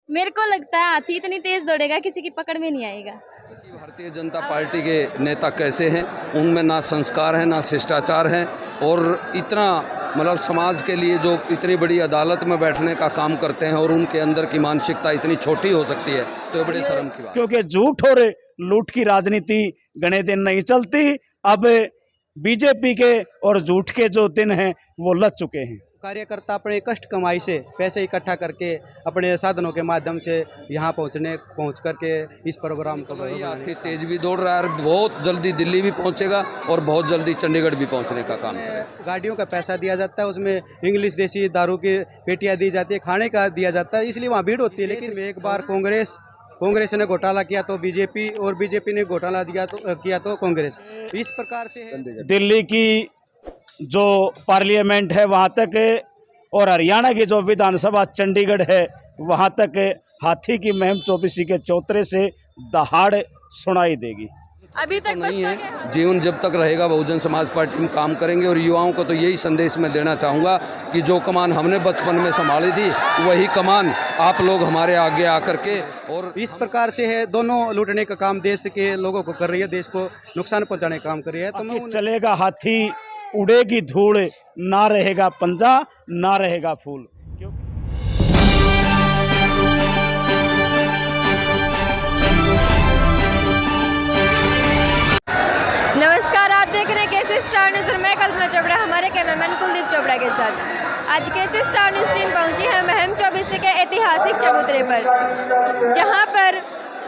मेरे को लगता है हाथी इतनी तेज दौड़ेगा किसी की पकड़ में नहीं आएगा। भारतीय जनता पार्टी के नेता कैसे हैं, उनमें ना संस्कार है ना शिष्टाचार है, और इतना मतलब समाज के लिए जो इतनी बड़ी अदालत में बैठने का काम करते हैं और उनके अंदर की मानसिकता इतनी छोटी हो सकती है, तो ये बड़े शर्म की बात। क्योंकि झूठ और लूट की राजनीति गणे दिन नहीं चलती। अब बीजेपी के और झूठ के जो दिन हैं वो लग चुके हैं। कार्यकर्ता अपने कष्ट कमाई से पैसे इकट्ठा करके अपने साधनों के माध्यम से यहाँ पहुँच करके इस प्रोग्राम को हाथी तेज भी दौड़ रहा है, बहुत जल्दी दिल्ली भी पहुँचेगा और बहुत जल्दी चंडीगढ़ भी पहुँचने का काम है। गाड़ियों का पैसा दिया जाता है, उसमें इंग्लिश देसी दारू की पेटियाँ दी जाती है, खाने का दिया जाता है, इसलिए वहाँ भीड़ होती है। लेकिन एक बार कांग्रेस ने घोटाला किया तो बीजेपी, और बीजेपी ने घोटाला किया तो कांग्रेस। इस प्रकार से दिल्ली की जो पार्लियामेंट है वहाँ तक, और हरियाणा की जो विधानसभा चंडीगढ़ है वहाँ तक हाथी की महम चौबीसी के चौतरे से दहाड़ सुनाई देगी। अभी तक नहीं है, जीवन जब तक रहेगा बहुजन समाज पार्टी में काम करेंगे। और युवाओं को तो यही संदेश मैं देना चाहूँगा कि जो कमान हमने बचपन में संभाली थी वही कमान आप लोग हमारे आगे आकर के, और इस प्रकार से है दोनों लूटने का काम देश के लोगों को कर रही है, देश को नुकसान पहुंचाने का काम कर रही है। तो चलेगा हाथी, उड़ेगी धूल, ना रहेगा पंजा ना रहेगा फूल। नमस्कार, आप देख रहे हैं केसी स्टार न्यूज़ और मैं कल्पना चोपड़ा हमारे कैमरामैन कुलदीप चोपड़ा के साथ। आज केसी स्टार न्यूज़ टीम पहुंची है महम चौबीसी के ऐतिहासिक चबूतरे पर, जहां पर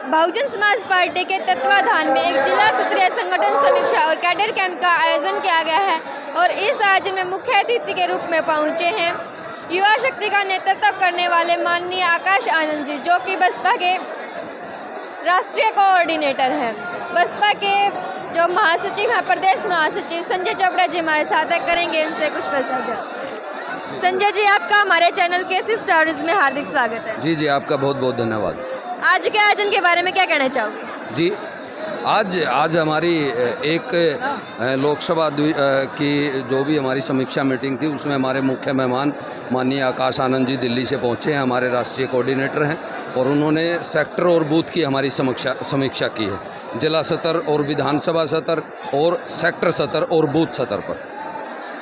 बहुजन समाज पार्टी के तत्वाधान में एक जिला स्तरीय संगठन समीक्षा और कैडर कैंप का आयोजन किया गया है। और इस आयोजन में मुख्य अतिथि के रूप में पहुंचे हैं युवा शक्ति का नेतृत्व करने वाले माननीय आकाश आनंद जी, जो कि बसपा के राष्ट्रीय कोऑर्डिनेटर हैं। बसपा के जो महासचिव हैं, प्रदेश महासचिव संजय चोपड़ा जी हमारे साथ करेंगे उनसे कुछ पल साझा। संजय जी, आपका हमारे चैनल केसी स्टार न्यूज़ में हार्दिक स्वागत है। जी आपका बहुत बहुत धन्यवाद। आज के आयोजन के बारे में क्या कहना चाहोगे? जी, आज हमारी एक लोकसभा की जो भी हमारी समीक्षा मीटिंग थी, उसमें हमारे मुख्य मेहमान माननीय आकाश आनंद जी दिल्ली से पहुंचे हैं, हमारे राष्ट्रीय कोऑर्डिनेटर हैं, और उन्होंने सेक्टर और बूथ की हमारी समीक्षा की है, जिला स्तर और विधानसभा स्तर और सेक्टर स्तर और बूथ स्तर पर।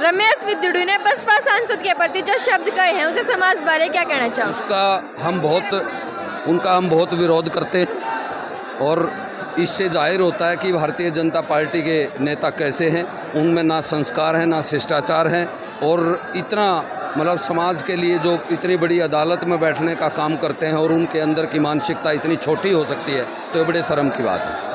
रमेश विद्युड़ी ने बसपा सांसद के प्रति जो शब्द कहे हैं उसे समाज बारे क्या कहना चाहोगे? उनका हम बहुत विरोध करते हैं, और इससे जाहिर होता है कि भारतीय जनता पार्टी के नेता कैसे हैं, उनमें ना संस्कार है ना शिष्टाचार है, और इतना मतलब समाज के लिए जो इतनी बड़ी अदालत में बैठने का काम करते हैं और उनके अंदर की मानसिकता इतनी छोटी हो सकती है, तो ये बड़े शर्म की बात है।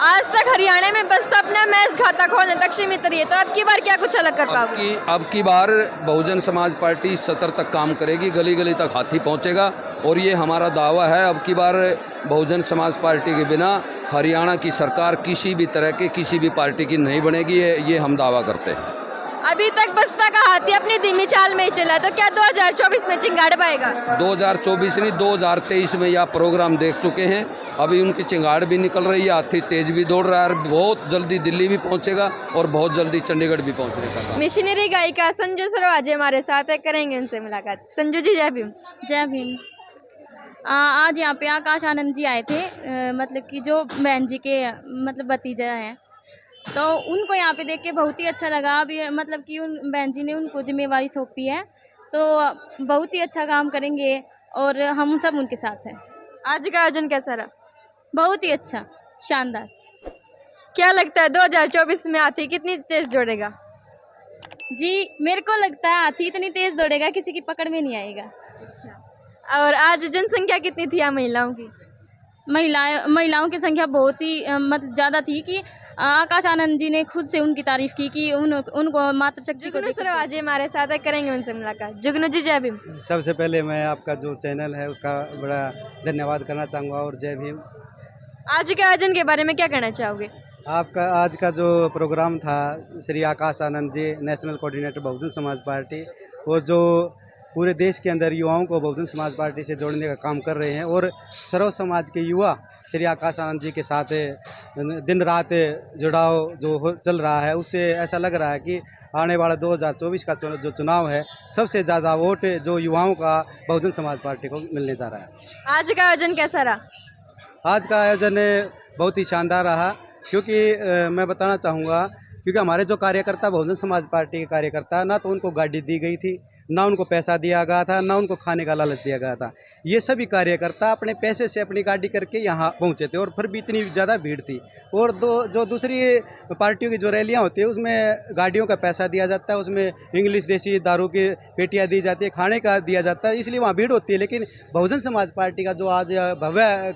आज तक हरियाणा में बसपा अपना मैच खाता खोलने तक सीमित रही है, तो अब की बार क्या कुछ अलग कर पाओगे? अब की बार बहुजन समाज पार्टी इस स्तर तक काम करेगी, गली गली तक हाथी पहुंचेगा, और ये हमारा दावा है। अब की बार बहुजन समाज पार्टी के बिना हरियाणा की सरकार किसी भी तरह के किसी भी पार्टी की नहीं बनेगी, ये हम दावा करते हैं। अभी तक बसपा का हाथी अपनी धीमी चाल में ही चला, तो क्या 2024 में चिंगाड़ पाएगा? 2024 नहीं, 2023 में यह प्रोग्राम देख चुके हैं। अभी उनकी चिंगाड़ भी निकल रही है, हाथी तेज भी दौड़ रहा है, बहुत जल्दी दिल्ली भी पहुंचेगा और बहुत जल्दी चंडीगढ़ भी पहुंचने का काम। मिशनरी गायिका संजू सरोज हमारे साथ है, करेंगे उनसे मुलाकात। संजू जी, जय भीम। जय भीम। आज यहाँ पे आकाश आनंद जी आए थे, मतलब कि जो बहन जी के मतलब भतीजा हैं, तो उनको यहाँ पे देख के बहुत ही अच्छा लगा। अभी मतलब कि उन बहन जी ने उनको जिम्मेवारी सौंपी है, तो बहुत ही अच्छा काम करेंगे और हम सब उनके साथ हैं। आज का आयोजन कैसा रहा? बहुत ही अच्छा, शानदार। क्या लगता है 2024 में हाथी कितनी तेज दौड़ेगा? जी, मेरे को लगता है हाथी इतनी तेज दौड़ेगा किसी की पकड़ में नहीं आएगा। और आज जनसंख्या कितनी थी यहाँ महिलाओं की? महिलाओं की संख्या बहुत ही मतलब ज़्यादा थी कि आकाश आनंद जी ने खुद से उनकी तारीफ की कि उनको मातृशक्ति को। जुगनू सरोज जी हमारे साथ है, करेंगे उनसे मुलाकात। जुगनू जी, जय भीम। सबसे पहले मैं आपका जो चैनल है उसका बड़ा धन्यवाद करना चाहूँगा, और जय भीम। आज के आयोजन के बारे में क्या कहना चाहोगे? आपका आज का जो प्रोग्राम था, Shri Akash Anand ji national coordinator Bahujan Samaj party, वो जो पूरे देश के अंदर युवाओं को बहुजन समाज पार्टी से जोड़ने का काम कर रहे हैं। और सर्व समाज के युवा श्री आकाश आनंद जी के साथ दिन रात जुड़ाव चल रहा है, उससे ऐसा लग रहा है कि आने वाला 2024 का जो चुनाव है, सबसे ज़्यादा वोट जो युवाओं का बहुजन समाज पार्टी को मिलने जा रहा है। आज का आयोजन कैसा रहा? आज का आयोजन बहुत ही शानदार रहा, क्योंकि मैं बताना चाहूँगा, क्योंकि हमारे जो कार्यकर्ता बहुजन समाज पार्टी के कार्यकर्ता, ना तो उनको गाड़ी दी गई थी, ना उनको पैसा दिया गया था, ना उनको खाने का लालच दिया गया था। ये सभी कार्यकर्ता अपने पैसे से अपनी गाड़ी करके यहाँ पहुँचे थे, और फिर भी इतनी ज़्यादा भीड़ थी। और जो दूसरी पार्टियों की जो रैलियाँ होती है, उसमें गाड़ियों का पैसा दिया जाता है, उसमें इंग्लिश देसी दारू की पेटियाँ दी जाती है, खाने का दिया जाता है, इसलिए वहाँ भीड़ होती है। लेकिन बहुजन समाज पार्टी का जो आज भव्य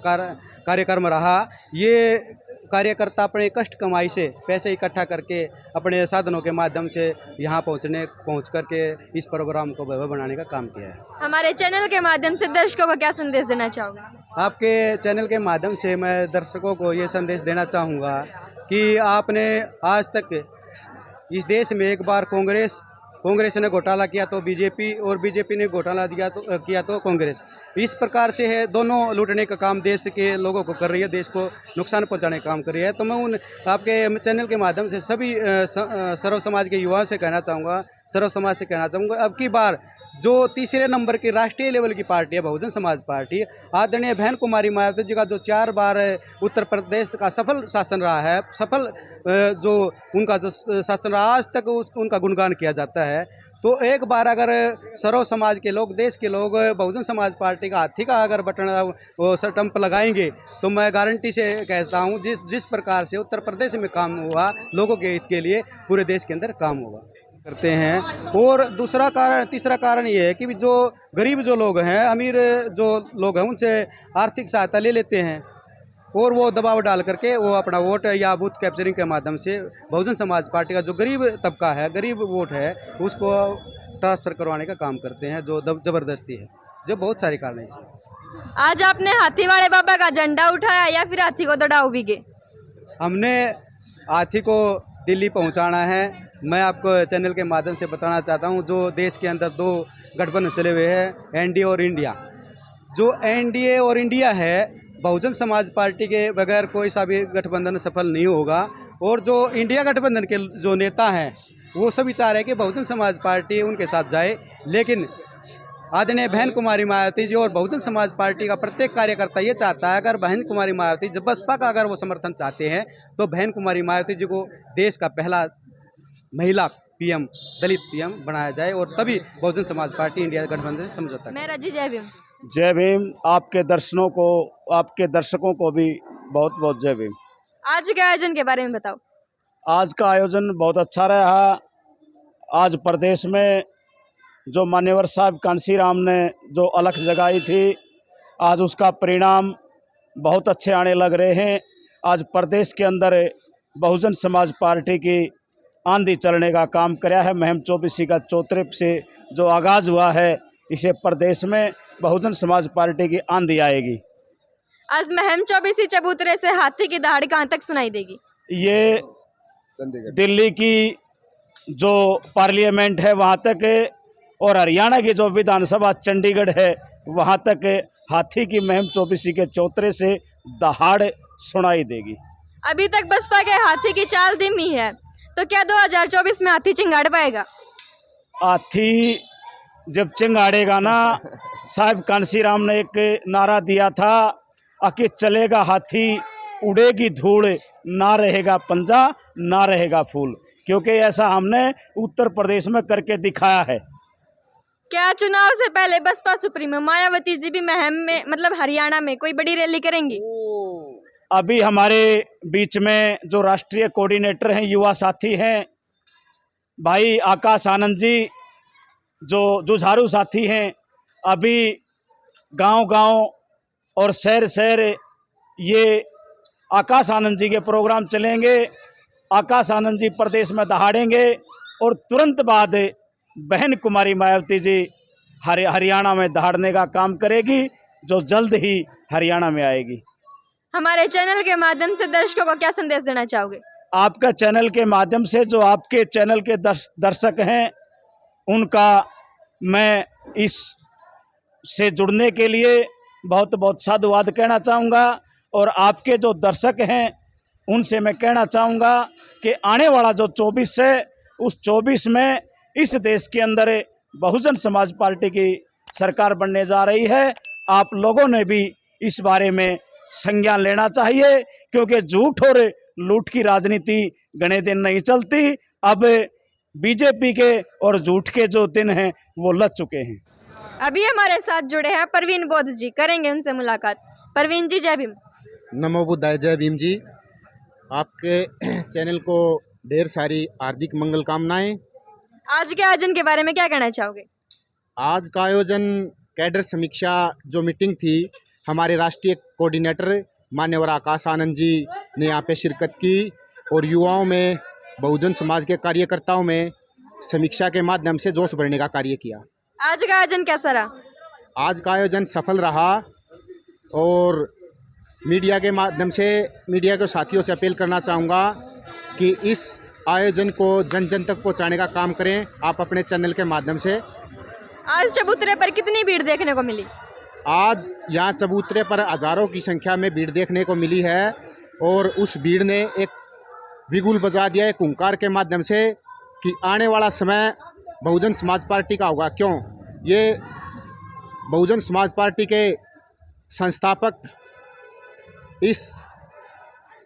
कार्यक्रम रहा, ये कार्यकर्ता अपने कष्ट कमाई से पैसे इकट्ठा करके अपने साधनों के माध्यम से यहाँ पहुँच करके इस प्रोग्राम को भव्य बनाने का काम किया है। हमारे चैनल के माध्यम से दर्शकों को क्या संदेश देना चाहोगे? आपके चैनल के माध्यम से मैं दर्शकों को ये संदेश देना चाहूँगा कि आपने आज तक इस देश में एक बार कांग्रेस ने घोटाला किया तो बीजेपी, और बीजेपी ने घोटाला किया तो कांग्रेस। इस प्रकार से है, दोनों लूटने का काम देश के लोगों को कर रही है, देश को नुकसान पहुंचाने का काम कर रही है। तो मैं उन आपके चैनल के माध्यम से सभी सर्व समाज के युवाओं से कहना चाहूँगा, अब की बार जो तीसरे नंबर की राष्ट्रीय लेवल की पार्टी है बहुजन समाज पार्टी, आदरणीय बहन कुमारी मायावती जी का जो 4 बार उत्तर प्रदेश का सफल शासन रहा है, जो उनका जो शासन रहा, आज तक उनका गुणगान किया जाता है। तो एक बार अगर सर्व समाज के लोग, देश के लोग बहुजन समाज पार्टी का हाथी का अगर बटन वो स्टंप लगाएंगे, तो मैं गारंटी से कहता हूँ जिस प्रकार से उत्तर प्रदेश में काम हुआ, लोगों के हित के लिए पूरे देश के अंदर काम होगा करते हैं। और तीसरा कारण ये है कि जो गरीब जो लोग हैं, अमीर जो लोग हैं, उनसे आर्थिक सहायता ले लेते हैं, और वो दबाव डाल करके वो अपना वोट या बूथ कैप्चरिंग के माध्यम से बहुजन समाज पार्टी का जो गरीब तबका है, गरीब वोट है, उसको ट्रांसफ़र करवाने का काम करते हैं, जो ज़बरदस्ती है। जो बहुत सारे कारण हैं। आज आपने हाथी वाले बाबा का झंडा उठाया या फिर हाथी को दौड़ाओ भी गए? हमने हाथी को दिल्ली पहुंचाना है। मैं आपको चैनल के माध्यम से बताना चाहता हूं, जो देश के अंदर 2 गठबंधन चले हुए हैं, एनडीए और इंडिया। जो एनडीए और इंडिया है, बहुजन समाज पार्टी के बगैर कोई सा भी गठबंधन सफल नहीं होगा। और जो इंडिया गठबंधन के जो नेता हैं, वो सभी चाह रहे हैं कि बहुजन समाज पार्टी उनके साथ जाए, लेकिन आदरणीय बहन कुमारी मायावती जी और बहुजन समाज पार्टी का प्रत्येक कार्यकर्ता ये चाहता है, अगर बहन कुमारी मायावती जब बसपा का अगर वो समर्थन चाहते हैं, तो बहन कुमारी मायावती जी को देश का पहला महिला पीएम, दलित पीएम बनाया जाए, और तभी बहुजन समाज पार्टी इंडिया गठबंधन से समझौता। मेरा जी जय भीम। जय भीम। आपके दर्शकों को भी बहुत बहुत जय भीम। आज के आयोजन के बारे में बताओ। आज का आयोजन बहुत अच्छा रहा। आज प्रदेश में जो मान्यवर साहब कांसीराम ने जो अलख जगाई थी, आज उसका परिणाम बहुत अच्छे आने लग रहे हैं। आज प्रदेश के अंदर बहुजन समाज पार्टी की आंधी चलने का काम कराया है। मुहिम 24 का चौतरे से जो आगाज़ हुआ है, इसे प्रदेश में बहुजन समाज पार्टी की आंधी आएगी। आज मुहिम 24 चबूतरे से हाथी की दहाड़ कहाँ तक सुनाई देगी? ये दिल्ली की जो पार्लियामेंट है वहाँ तक, और हरियाणा की जो विधानसभा चंडीगढ़ है वहाँ तक हाथी की मुहिम 24 के चौतरे से दहाड़ सुनाई देगी। अभी तक बसपा के हाथी की चाल धीमी है, तो क्या 2024 में हाथी चिंगाड़ पाएगा? हाथी जब चिंगाड़ेगा ना, साहब कांसीराम ने एक नारा दिया था, कि चलेगा हाथी उड़ेगी धूल, ना रहेगा पंजा ना रहेगा फूल, क्योंकि ऐसा हमने उत्तर प्रदेश में करके दिखाया है। क्या चुनाव से पहले बसपा सुप्रीमो मायावती जी भी मुहिम में, मतलब हरियाणा में कोई बड़ी रैली करेंगी? अभी हमारे बीच में जो राष्ट्रीय कोऑर्डिनेटर हैं, युवा साथी हैं भाई आकाश आनंद जी, जो जुझारू साथी हैं, अभी गांव-गांव और शहर ये आकाश आनंद जी के प्रोग्राम चलेंगे। आकाश आनंद जी प्रदेश में दहाड़ेंगे, और तुरंत बाद बहन कुमारी मायावती जी हरियाणा में दहाड़ने का काम करेगी, जो जल्द ही हरियाणा में आएगी। हमारे चैनल के माध्यम से दर्शकों को क्या संदेश देना चाहोगे? आपका चैनल के माध्यम से जो आपके चैनल के दर्शक हैं, उनका मैं इस से जुड़ने के लिए बहुत बहुत साधुवाद कहना चाहूँगा। और आपके जो दर्शक हैं उनसे मैं कहना चाहूँगा कि आने वाला जो 24 है उस 24 में इस देश के अंदर बहुजन समाज पार्टी की सरकार बनने जा रही है। आप लोगों ने भी इस बारे में संज्ञान लेना चाहिए, क्योंकि झूठ और लूट की राजनीति घने दिन नहीं चलती। अब बीजेपी के और झूठ के जो दिन हैं वो लग चुके हैं। अभी हमारे साथ जुड़े हैं परवीन बौद्ध जी, करेंगे उनसे मुलाकात। परवीन जी, जय भीम। नमो बुद्धाय, जय भीम जी। आपके चैनल को ढेर सारी हार्दिक मंगल कामनाएं। आज के आयोजन के बारे में क्या कहना चाहोगे? आज का आयोजन कैडर समीक्षा जो मीटिंग थी, हमारे राष्ट्रीय कोऑर्डिनेटर मान्यवर आकाश आनंद जी ने यहाँ पे शिरकत की और युवाओं में, बहुजन समाज के कार्यकर्ताओं में समीक्षा के माध्यम से जोश भरने का कार्य किया। आज का आयोजन कैसा रहा? आज का आयोजन सफल रहा और मीडिया के माध्यम से, मीडिया के साथियों से अपील करना चाहूँगा कि इस आयोजन को जन जन तक पहुँचाने का काम करें आप अपने चैनल के माध्यम से। आज चबूतरे पर कितनी भीड़ देखने को मिली? आज यहाँ चबूतरे पर हज़ारों की संख्या में भीड़ देखने को मिली है और उस भीड़ ने एक बिगुल बजा दिया है हुंकार के माध्यम से कि आने वाला समय बहुजन समाज पार्टी का होगा। क्यों? ये बहुजन समाज पार्टी के संस्थापक, इस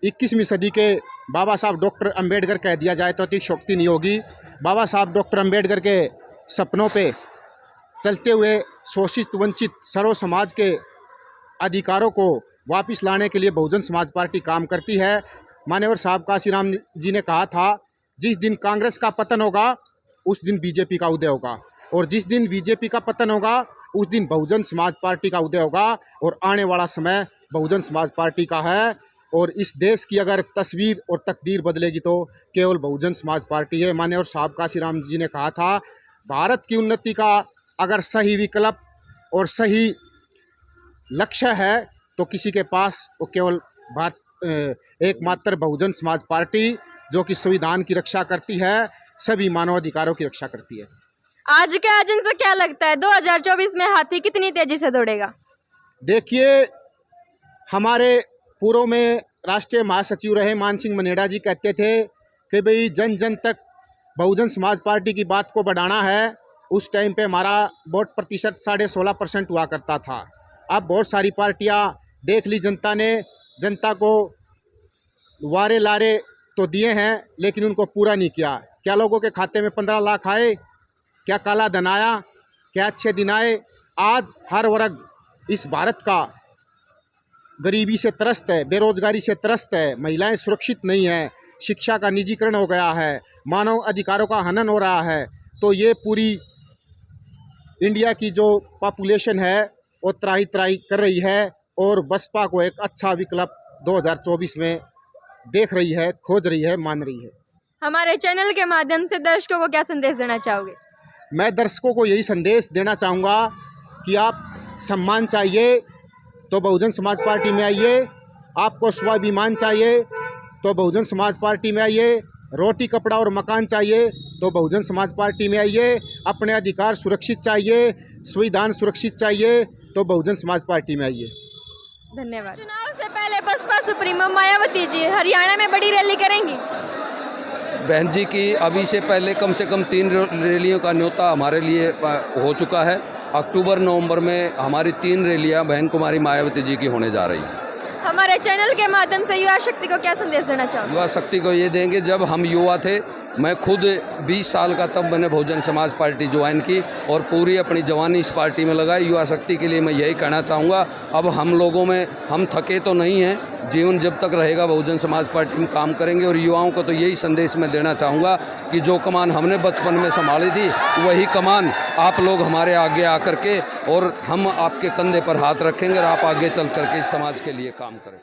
21वीं सदी के बाबा साहब डॉक्टर अंबेडकर कह दिया जाए तो अतिशयोक्ति नहीं होगी। बाबा साहब डॉक्टर अंबेडकर के सपनों पे चलते हुए शोषित वंचित सर्व समाज के अधिकारों को वापस लाने के लिए बहुजन समाज पार्टी काम करती है। मान्यवर साहब काशीराम जी ने कहा था, जिस दिन कांग्रेस का पतन होगा उस दिन बीजेपी का उदय होगा, और जिस दिन बीजेपी का पतन होगा उस दिन बहुजन समाज पार्टी का उदय होगा। और आने वाला समय बहुजन समाज पार्टी का है और इस देश की अगर तस्वीर और तकदीर बदलेगी तो केवल बहुजन समाज पार्टी है। मान्यवर साहब काशीराम जी ने कहा था, भारत की उन्नति का अगर सही विकल्प और सही लक्ष्य है तो किसी के पास वो केवल एकमात्र बहुजन समाज पार्टी, जो कि संविधान की रक्षा करती है, सभी मानवाधिकारों की रक्षा करती है। आज के आयोजन से क्या लगता है 2024 में हाथी कितनी तेजी से दौड़ेगा? देखिए, हमारे पूर्व में राष्ट्रीय महासचिव रहे मान सिंह मनेड़ा जी कहते थे कि भाई जन जन तक बहुजन समाज पार्टी की बात को बढ़ाना है। उस टाइम पे हमारा वोट प्रतिशत 16.5% हुआ करता था। अब बहुत सारी पार्टियां देख ली जनता ने, जनता को वारे लारे तो दिए हैं लेकिन उनको पूरा नहीं किया। क्या लोगों के खाते में 15 लाख आए? क्या काला धन आया? क्या अच्छे दिन आए? आज हर वर्ग इस भारत का गरीबी से त्रस्त है, बेरोजगारी से त्रस्त है, महिलाएं सुरक्षित नहीं है, शिक्षा का निजीकरण हो गया है, मानव अधिकारों का हनन हो रहा है। तो ये पूरी इंडिया की जो पॉपुलेशन है वो त्राही त्राही कर रही है और बसपा को एक अच्छा विकल्प 2024 में देख रही है, खोज रही है, मान रही है। हमारे चैनल के माध्यम से दर्शकों को क्या संदेश देना चाहोगे? मैं दर्शकों को यही संदेश देना चाहूँगा कि आप सम्मान चाहिए तो बहुजन समाज पार्टी में आइए, आपको स्वाभिमान चाहिए तो बहुजन समाज पार्टी में आइए, रोटी कपड़ा और मकान चाहिए तो बहुजन समाज पार्टी में आइए, अपने अधिकार सुरक्षित चाहिए, संविधान सुरक्षित चाहिए तो बहुजन समाज पार्टी में आइए। धन्यवाद। चुनाव से पहले बसपा सुप्रीमो मायावती जी हरियाणा में बड़ी रैली करेंगी। बहन जी की अभी से पहले कम से कम 3 रैलियों का न्योता हमारे लिए हो चुका है। अक्टूबर नवंबर में हमारी 3 रैलियां बहन कुमारी मायावती जी की होने जा रही हैं। हमारे चैनल के माध्यम से युवा शक्ति को क्या संदेश देना चाहोगे? युवा शक्ति को ये देंगे, जब हम युवा थे, मैं खुद 20 साल का तब मैंने बहुजन समाज पार्टी ज्वाइन की और पूरी अपनी जवानी इस पार्टी में लगाई। युवा शक्ति के लिए मैं यही कहना चाहूँगा, अब हम लोगों में हम थके तो नहीं हैं, जीवन जब तक रहेगा बहुजन समाज पार्टी में काम करेंगे। और युवाओं को तो यही संदेश मैं देना चाहूँगा कि जो कमान हमने बचपन में संभाली थी वही कमान आप लोग हमारे आगे आकर के, और हम आपके कंधे पर हाथ रखेंगे और आप आगे चल करके इस समाज के लिए काम करें।